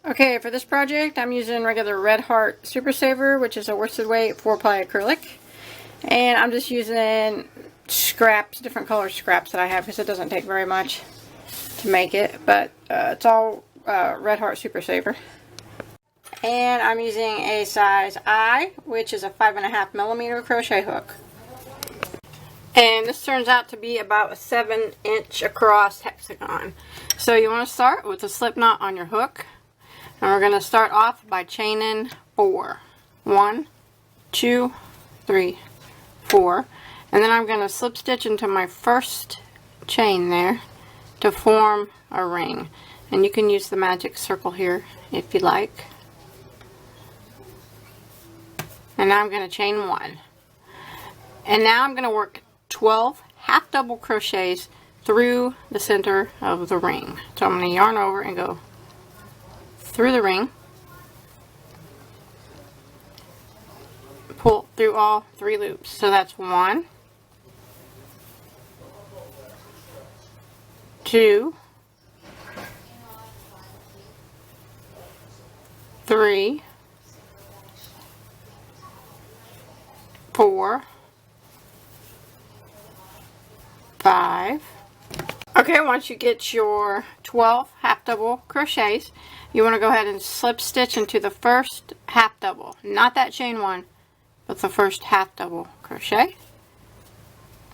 Okay, for this project I'm using regular Red Heart Super Saver, which is a worsted weight 4-ply acrylic. And I'm just using scraps, different color scraps that I have because it doesn't take very much to make it. But it's all Red Heart Super Saver. And I'm using a size I, which is a 5.5mm crochet hook. And this turns out to be about a 7-inch across hexagon. So you want to start with a slip knot on your hook. And we're going to start off by chaining 4. 1, 2, 3, 4. And then I'm going to slip stitch into my first chain there to form a ring. And you can use the magic circle here if you like. And now I'm going to chain 1. And now I'm going to work 12 half double crochets through the center of the ring. So I'm going to yarn over and go through the ring, pull through all 3 loops. So that's 1, 2, 3, 4, 5. Okay, once you get your 12 half double crochets, you want to go ahead and slip stitch into the first half double, not that chain 1, but the first half double crochet.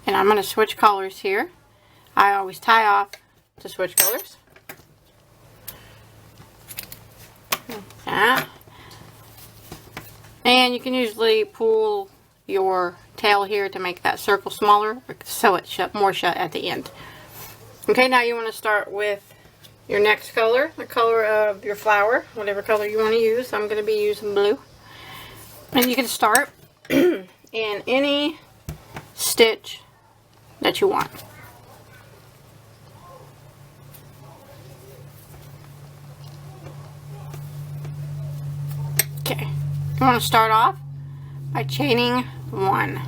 And I'm going to switch colors here. I always tie off to switch colors. Like that. And you can usually pull your tail here to make that circle smaller, so it's more shut at the end. Okay, now you want to start with your next color, the color of your flower, whatever color you want to use. I'm going to be using blue. And you can start in any stitch that you want. Okay, you want to start off by chaining 1.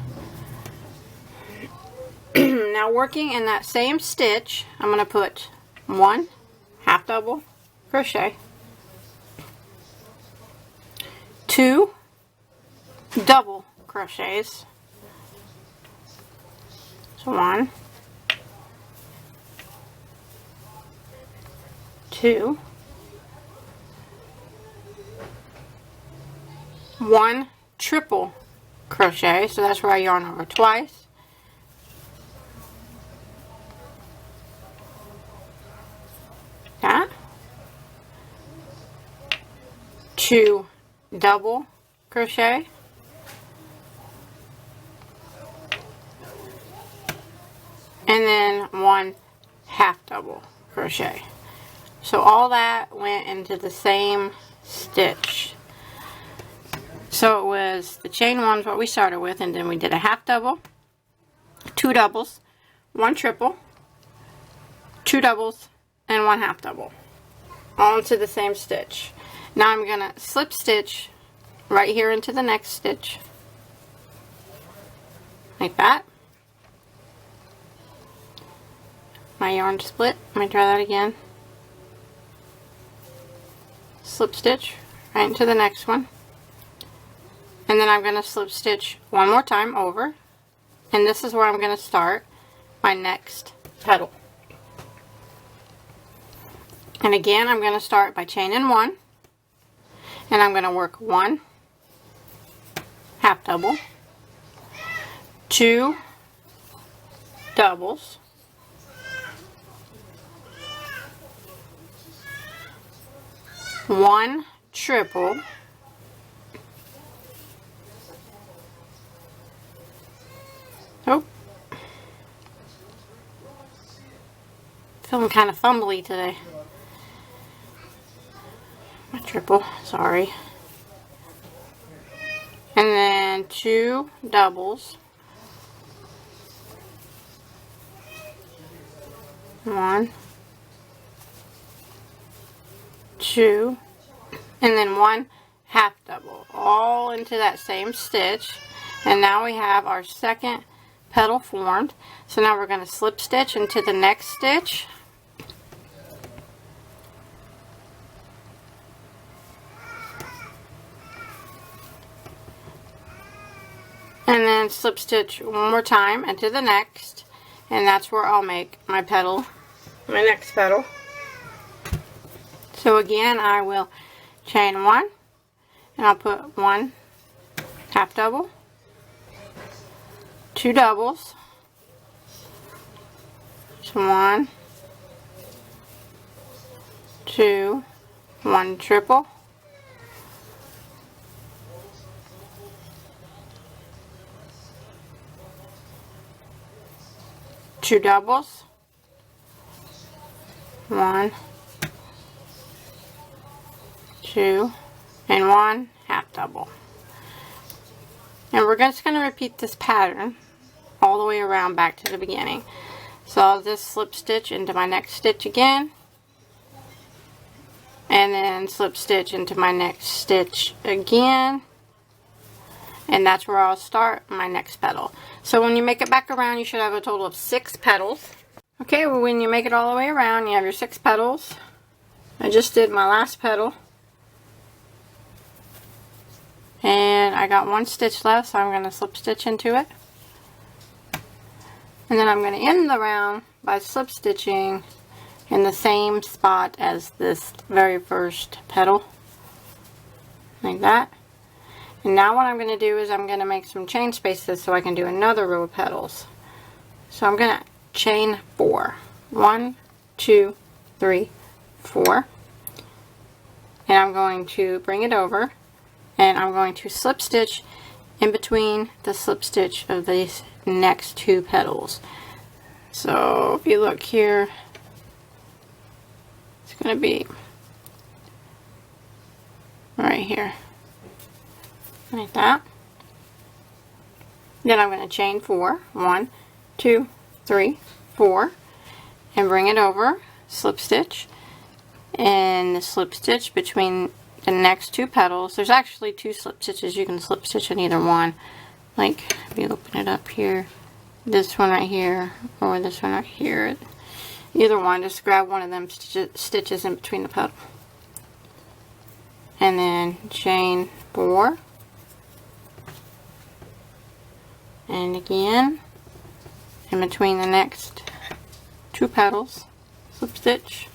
Now working in that same stitch, I'm going to put 1 half double crochet, 2 double crochets, so 1, 2, 1 triple crochet, so that's where I yarn over twice, that, 2 double crochet, and then 1 half double crochet. So all that went into the same stitch. So it was the chain 1 is what we started with, and then we did a half double, 2 doubles, 1 triple, 2 doubles, and 1 half double, all into the same stitch. Now I'm going to slip stitch right here into the next stitch, like that. My yarn split. Let me try that again. Slip stitch right into the next one. And then I'm going to slip stitch one more time over. And this is where I'm going to start my next petal. And again, I'm going to start by chaining 1. And I'm going to work 1 half double, 2 doubles, 1 triple, oh, feeling kind of fumbly today. My triple, sorry. And then 2 doubles, 1, 2, and then 1 half double, all into that same stitch. And now we have our second petal formed. So now we're going to slip stitch into the next stitch, and then slip stitch one more time into the next, and that's where I'll make my petal, my next petal. So again, I will chain one, and I'll put one half double, two doubles, so one, two, one triple, two doubles, one, two, and one half double. And we're just going to repeat this pattern all the way around back to the beginning. So I'll just slip stitch into my next stitch again, and then slip stitch into my next stitch again, and that's where I'll start my next petal. So when you make it back around, you should have a total of 6 petals. Okay, well, when you make it all the way around, you have your 6 petals. I just did my last petal, and I got 1 stitch left, so I'm going to slip stitch into it. And then I'm going to end the round by slip stitching in the same spot as this very first petal, like that. And now what I'm going to do is I'm going to make some chain spaces so I can do another row of petals. So I'm going to chain 4. 1, 2, 3, 4. And I'm going to bring it over, and I'm going to slip stitch in between the slip stitch of these next 2 petals. So if you look here, it's going to be right here, like that. Then I'm going to chain 4. 1, 2, 3, 4, and bring it over, slip stitch, and the slip stitch between the next 2 petals. There's actually 2 slip stitches. You can slip stitch in either one. Like if you open it up here, this one right here, or this one right here. Either one, just grab one of them stitches in between the petal. And then chain 4. And again, in between the next 2 petals, slip stitch.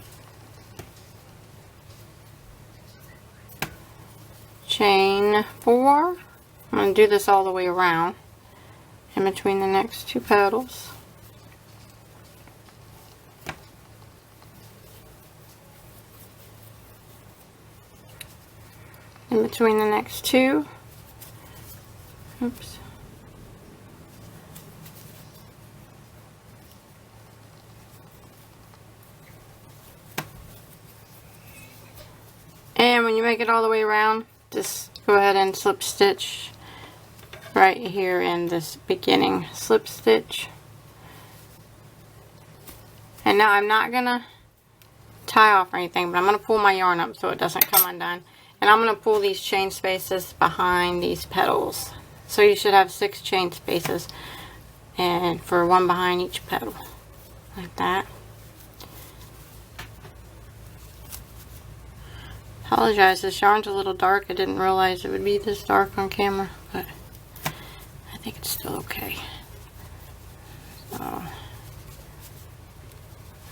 Chain 4. I'm going to do this all the way around in between the next 2 petals. In between the next 2. Oops. And when you make it all the way around, just go ahead and slip stitch right here in this beginning slip stitch. And now I'm not gonna tie off or anything, but I'm gonna pull my yarn up so it doesn't come undone. And I'm gonna pull these chain spaces behind these petals. So you should have 6 chain spaces, and for 1 behind each petal, like that. Apologize, this yarn's a little dark. I didn't realize it would be this dark on camera, but I think it's still okay. So,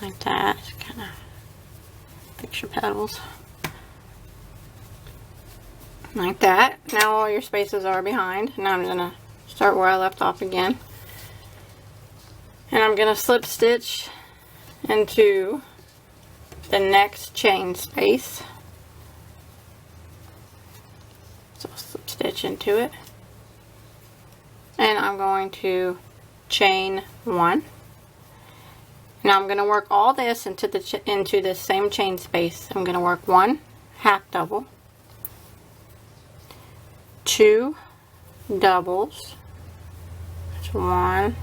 like that, just kind of fix your petals. Like that. Now all your spaces are behind. Now I'm going to start where I left off again. And I'm going to slip stitch into the next chain space. So slip stitch into it, and I'm going to chain 1. Now I'm going to work all this into this same chain space. I'm going to work 1 half double, 2 doubles, that's 1,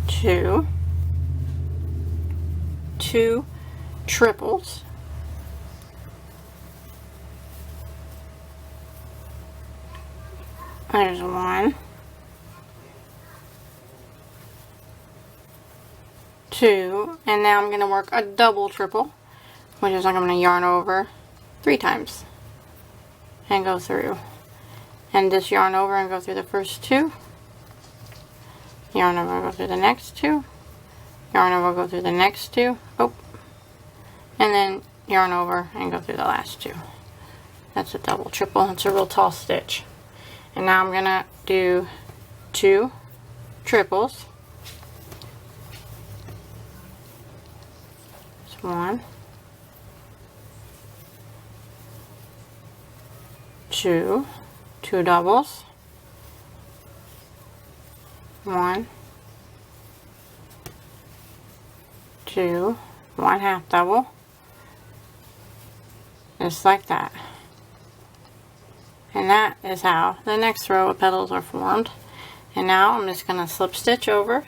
2, 2 triples, there's 1, 2, and now I'm going to work a double triple, which is like I'm going to yarn over 3 times and go through. and just yarn over and go through the first 2, yarn over, go through the next 2, yarn over, go through the next 2, oh, and then yarn over and go through the last 2. That's a double triple. It's a real tall stitch. And now I'm gonna do 2 triples. It's 1, 2, 2 doubles, 1, 2, 1 half double, just like that. And that is how the next row of petals are formed. And now I'm just going to slip stitch over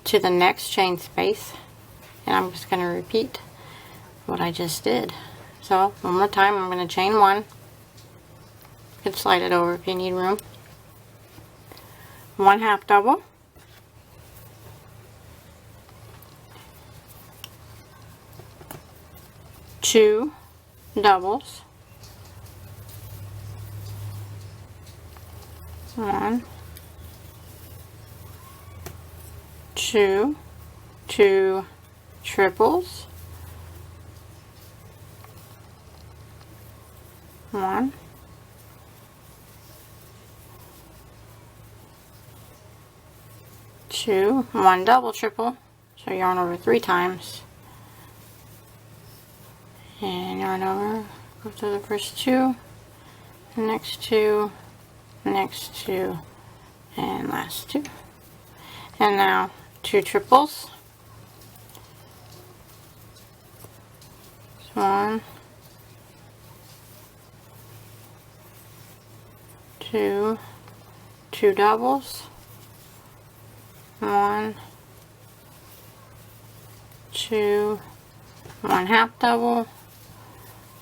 to the next chain space, and I'm just going to repeat what I just did. So one more time, I'm going to chain 1. You can slide it over if you need room. 1 half double, 2 doubles, 1, 2, 2 triples, 1, 2, 1 double triple, so yarn over 3 times, and yarn over, go through the first 2, the next 2, next 2, and last 2. And now 2 triples, 1, 2, 2 doubles, 1, 2, 1 half double,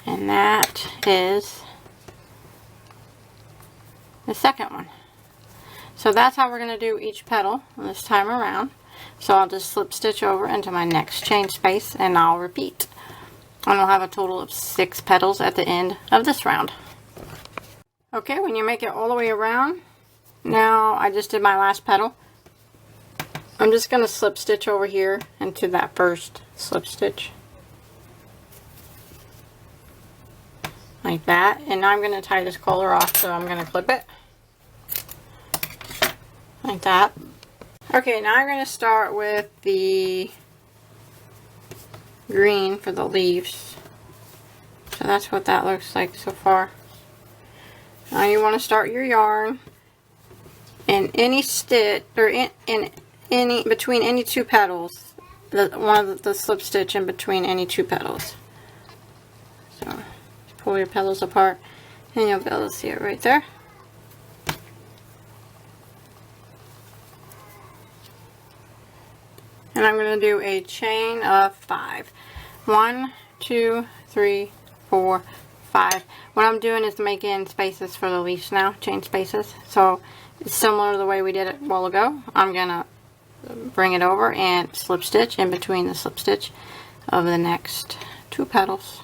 and that is the second one. So that's how we're going to do each petal this time around. So I'll just slip stitch over into my next chain space and I'll repeat. And we'll have a total of 6 petals at the end of this round. Okay, when you make it all the way around, now I just did my last petal. I'm just going to slip stitch over here into that first slip stitch. Like that. And now I'm going to tie this collar off, so I'm going to clip it. Like that. Okay, now I'm going to start with the green for the leaves. So that's what that looks like so far. Now you want to start your yarn in any stitch, or in any, between any 2 petals, the slip stitch in between any 2 petals. So pull your petals apart and you'll be able to see it right there. And I'm going to do a chain of 5. 1, 2, 3, 4, 5. What I'm doing is making spaces for the leaves now, chain spaces. So it's similar to the way we did it a while ago. I'm going to bring it over and slip stitch in between the slip stitch of the next 2 petals.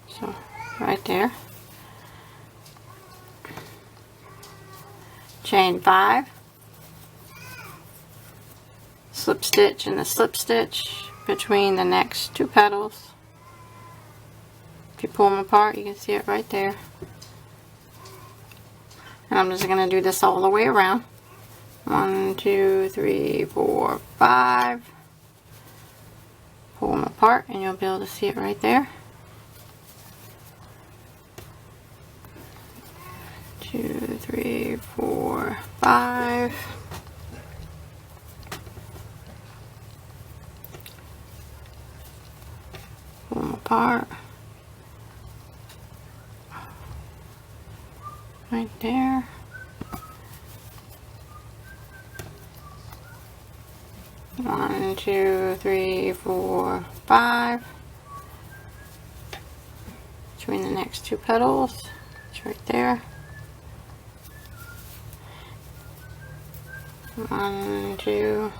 So right there. Chain 5. Slip stitch in the slip stitch between the next 2 petals. If you pull them apart, you can see it right there. And I'm just going to do this all the way around. 1, 2, 3, 4, 5. Pull them apart and you'll be able to see it right there. 2, 3, 4, 5. Pull them apart. Right there. One, 2, 3, 4, 5. Between the next 2 petals. It's right there. 1, 2,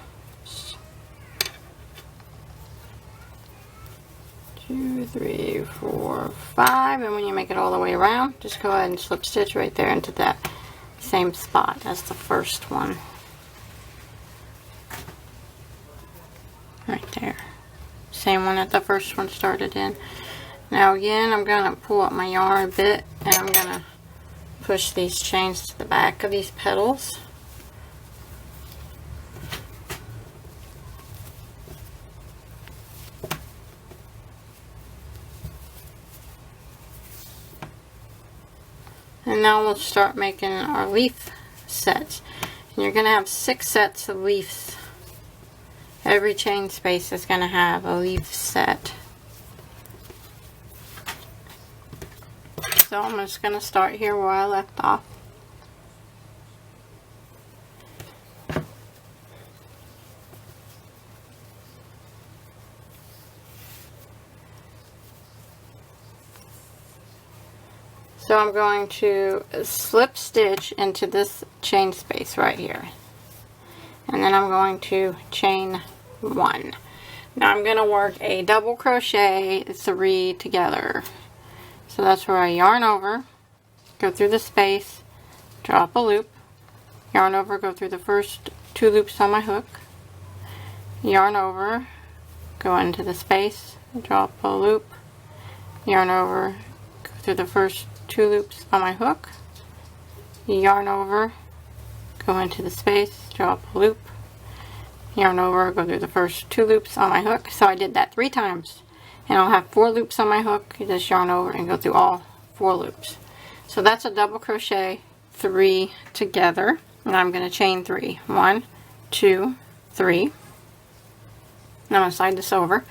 2, 3, 4, 5, and when you make it all the way around, just go ahead and slip stitch right there into that same spot as the first one. Right there. Same one that the first one started in. Now again, I'm going to pull up my yarn a bit, and I'm going to push these chains to the back of these petals. And now we'll start making our leaf sets. And you're going to have 6 sets of leaves. Every chain space is going to have a leaf set. So I'm just going to start here where I left off. So I'm going to slip stitch into this chain space right here. And then I'm going to chain 1. Now I'm going to work a double crochet 3 together. So that's where I yarn over, go through the space, drop a loop, yarn over, go through the first 2 loops on my hook, yarn over, go into the space, drop a loop, yarn over, go through the first 2 loops on my hook, yarn over, go into the space, drop a loop, yarn over, go through the first 2 loops on my hook. So I did that 3 times, and I'll have 4 loops on my hook. You just yarn over and go through all 4 loops. So that's a double crochet 3 together, and I'm going to chain 3. 1, 2, 3. Now I'm going to slide this over.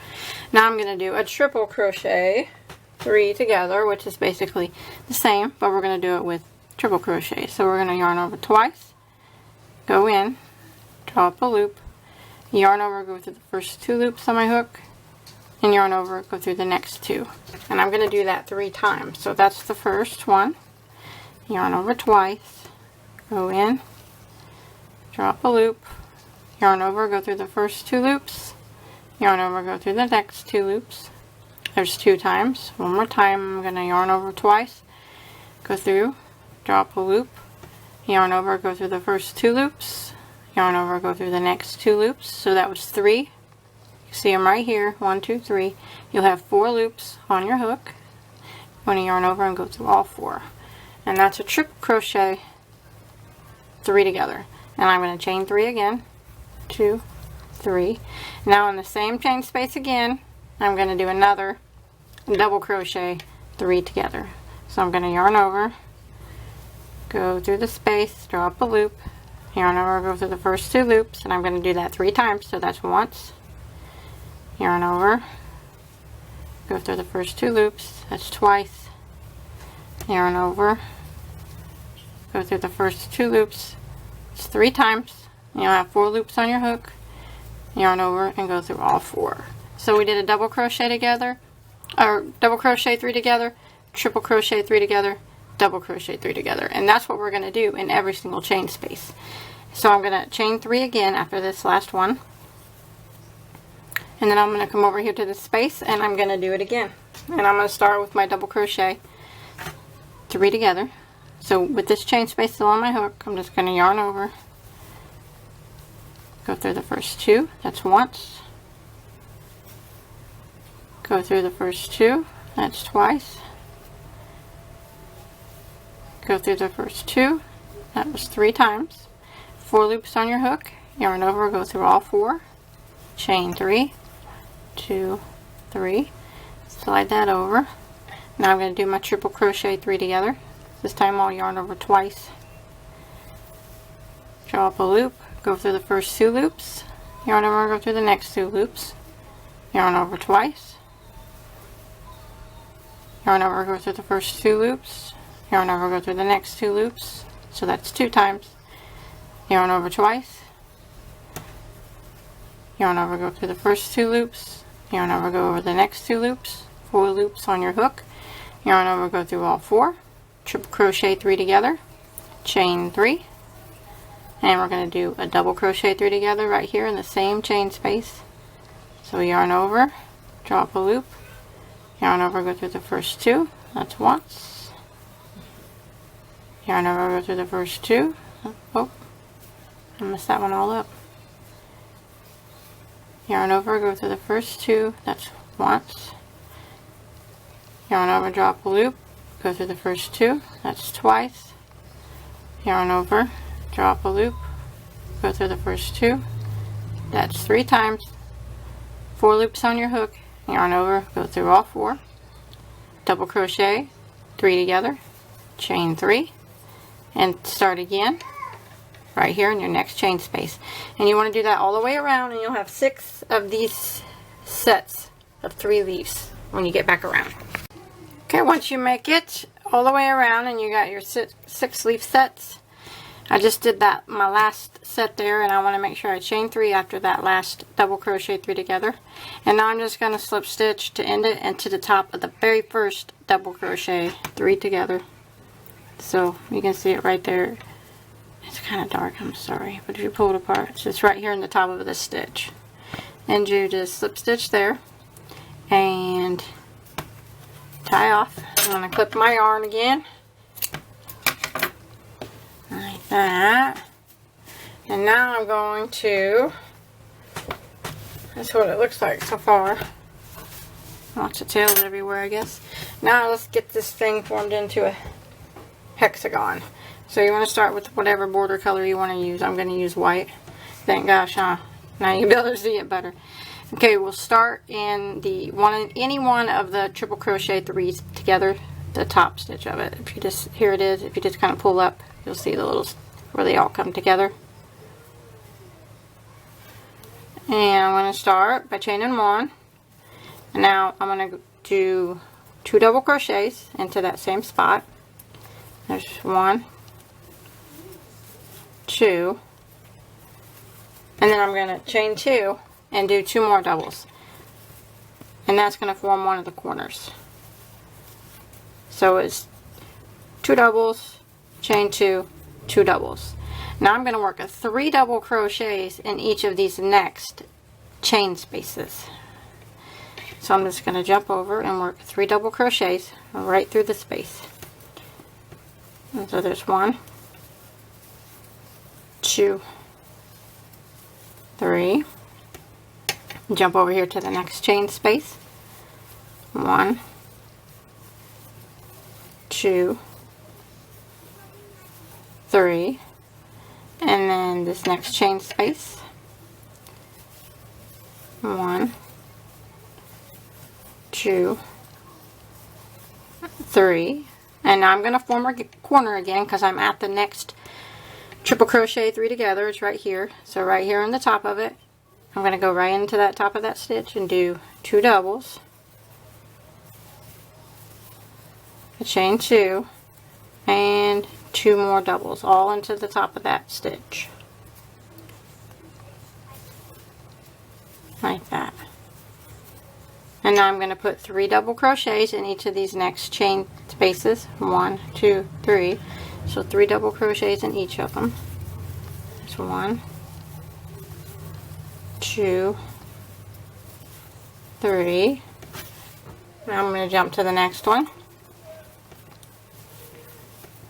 Now I'm going to do a triple crochet 3 together, which is basically the same, but we're going to do it with triple crochet. So we're going to yarn over twice, go in, drop a loop, yarn over, go through the first 2 loops on my hook, and yarn over, go through the next 2. And I'm going to do that 3 times. So that's the first one. Yarn over twice, go in, drop a loop, yarn over, go through the first 2 loops, yarn over, go through the next 2 loops. There's 2 times. One more time, I'm going to yarn over twice, go through, drop a loop, yarn over, go through the first 2 loops, yarn over, go through the next 2 loops. So that was 3. You see them right here, 1, 2, 3. You'll have 4 loops on your hook. You want to yarn over and go through all 4. And that's a triple crochet 3 together. And I'm going to chain 3 again. 2, 3. Now in the same chain space again, I'm going to do another double crochet 3 together. So I'm going to yarn over, go through the space, drop a loop, yarn over, go through the first 2 loops, and I'm going to do that 3 times. So that's once, yarn over, go through the first 2 loops, that's twice, yarn over, go through the first 2 loops, it's 3 times. You'll have 4 loops on your hook, yarn over, and go through all 4. So we did a double crochet together, or double crochet 3 together, triple crochet 3 together, double crochet 3 together, and that's what we're going to do in every single chain space. So I'm going to chain 3 again after this last one, and then I'm going to come over here to the space and I'm going to do it again, and I'm going to start with my double crochet 3 together. So with this chain space still on my hook, I'm just going to yarn over, go through the first 2, that's once, go through the first 2, that's twice, go through the first 2, that was 3 times, 4 loops on your hook, yarn over, go through all 4, chain 3, 2, 3, slide that over. Now I'm going to do my triple crochet 3 together. This time I'll yarn over twice, drop a loop, go through the first 2 loops, yarn over, go through the next 2 loops, yarn over twice, yarn over, go through the first 2 loops, yarn over, go through the next 2 loops, so that's 2 times, yarn over twice, yarn over, go through the first 2 loops, yarn over, go over the next 2 loops, 4 loops on your hook, yarn over, go through all 4, triple crochet 3 together, chain 3, and we're going to do a double crochet 3 together right here in the same chain space. So yarn over, drop a loop, yarn over, go through the first 2, that's once, yarn over, go through the first 2, oh, I messed that one all up, yarn over, go through the first 2, that's once, yarn over, drop a loop, go through the first 2, that's twice, yarn over, drop a loop, go through the first 2, that's 3 times, 4 loops on your hook, yarn over, go through all 4, double crochet, 3 together, chain 3, and start again right here in your next chain space. And you want to do that all the way around, and you'll have 6 of these sets of 3 leaves when you get back around. Okay, once you make it all the way around and you got your 6 leaf sets, I just did that my last set there, and I want to make sure I chain 3 after that last double crochet 3 together. And now I'm just going to slip stitch to end it and to the top of the very first double crochet 3 together. So you can see it right there. It's kind of dark, I'm sorry, but if you pull it apart, it's just right here in the top of the stitch. And you just slip stitch there and tie off. I'm going to clip my yarn again. Like that. And now I'm going to, that's what it looks like so far. Lots of tails everywhere, I guess. Now let's get this thing formed into a hexagon. So you want to start with whatever border color you want to use. I'm going to use white. Thank gosh, huh? Now you'll be able to see it better. Okay, we'll start in the any one of the triple crochet 3s together, the top stitch of it. If you just, here it is, if you just kind of pull up, you'll see the little, where they all come together. And I'm going to start by chaining 1. And now I'm going to do 2 double crochets into that same spot. There's 1, 2, and then I'm going to chain 2 and do 2 more doubles. And that's going to form one of the corners. So it's 2 doubles, chain 2, 2 doubles. Now I'm going to work 3 double crochets in each of these next chain spaces. So I'm just going to jump over and work 3 double crochets right through the space. And so there's 1, 2, 3. Jump over here to the next chain space. 1, 2, 3, and then this next chain space. 1, 2, 3, and now I'm going to form a corner again because I'm at the next triple crochet 3 together. It's right here. So right here on the top of it, I'm going to go right into that top of that stitch and do 2 doubles, a chain 2, and 2 more doubles, all into the top of that stitch, like that. And now I'm going to put 3 double crochets in each of these next chain spaces. 1, 2, 3. So 3 double crochets in each of them. There's 1, 2, 3. Now I'm going to jump to the next one.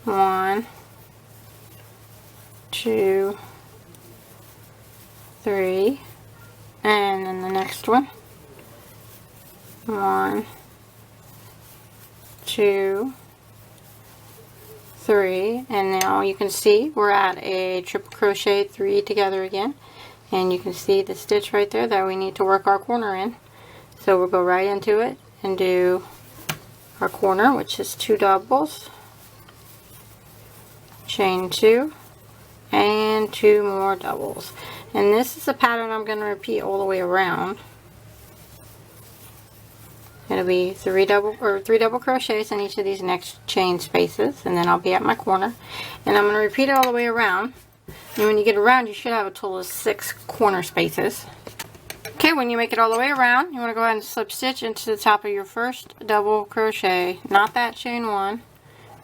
1, 2, 3, and then the next one. 1, 2, 3, and now you can see we're at a triple crochet 3 together again, and you can see the stitch right there that we need to work our corner in. So we'll go right into it and do our corner, which is 2 doubles, chain 2, and 2 more doubles. And this is a pattern I'm going to repeat all the way around. It'll be 3 double crochets in each of these next chain spaces, and then I'll be at my corner, and I'm going to repeat it all the way around. And when you get around, you should have a total of 6 corner spaces. Okay, when you make it all the way around, you want to go ahead and slip stitch into the top of your first double crochet, not that chain 1,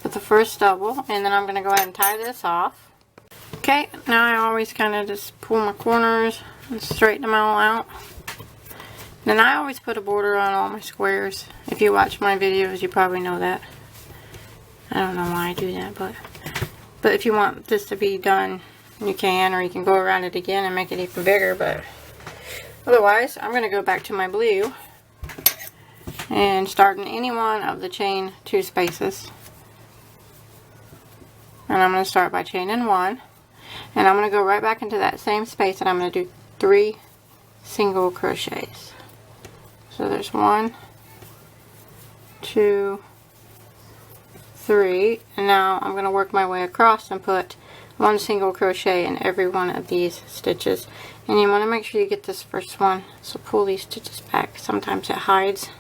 but the first double, and then I'm going to go ahead and tie this off. Okay, now I always kind of just pull my corners and straighten them all out. And I always put a border on all my squares. If you watch my videos, you probably know that. I don't know why I do that, but if you want this to be done, you can, or you can go around it again and make it even bigger. But otherwise, I'm going to go back to my blue and start in any one of the chain 2 spaces. And I'm going to start by chaining 1, and I'm going to go right back into that same space, and I'm going to do 3 single crochets. So there's 1, 2, 3, and now I'm going to work my way across and put 1 single crochet in every one of these stitches. And you want to make sure you get this first one, so pull these stitches back. Sometimes it hides.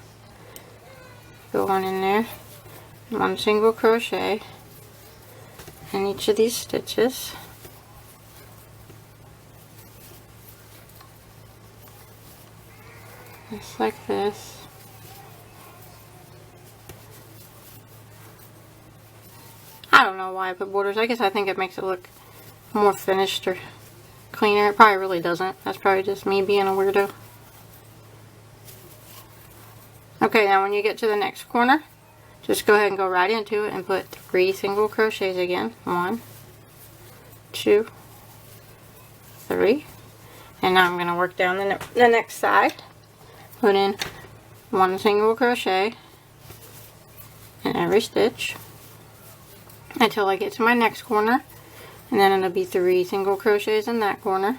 Go on in there, 1 single crochet in each of these stitches. Just like this. I don't know why I put borders. I guess I think it makes it look more finished or cleaner. It probably really doesn't. That's probably just me being a weirdo. Okay, now when you get to the next corner, just go ahead and go right into it and put 3 single crochets again. 1, 2, 3. And now I'm going to work down the next side. Put in 1 single crochet in every stitch until I get to my next corner, and then it'll be 3 single crochets in that corner,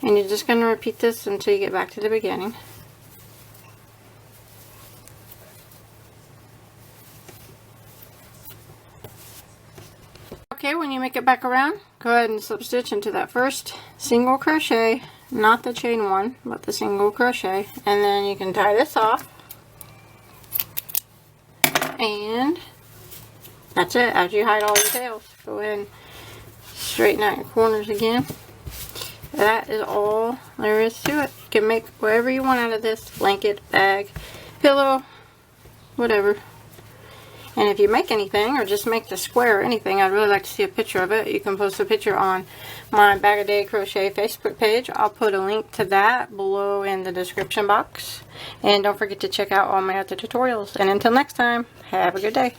and you're just going to repeat this until you get back to the beginning. Okay, when you make it back around, go ahead and slip stitch into that first single crochet, not the chain 1, but the single crochet, and then you can tie this off, and that's it. After you hide all your tails, go ahead and straighten out your corners again. That is all there is to it. You can make whatever you want out of this: blanket, bag, pillow, whatever. And if you make anything, or just make the square or anything, I'd really like to see a picture of it. You can post a picture on my Bagoday Crochet Facebook page. I'll put a link to that below in the description box. And don't forget to check out all my other tutorials. And until next time, have a good day.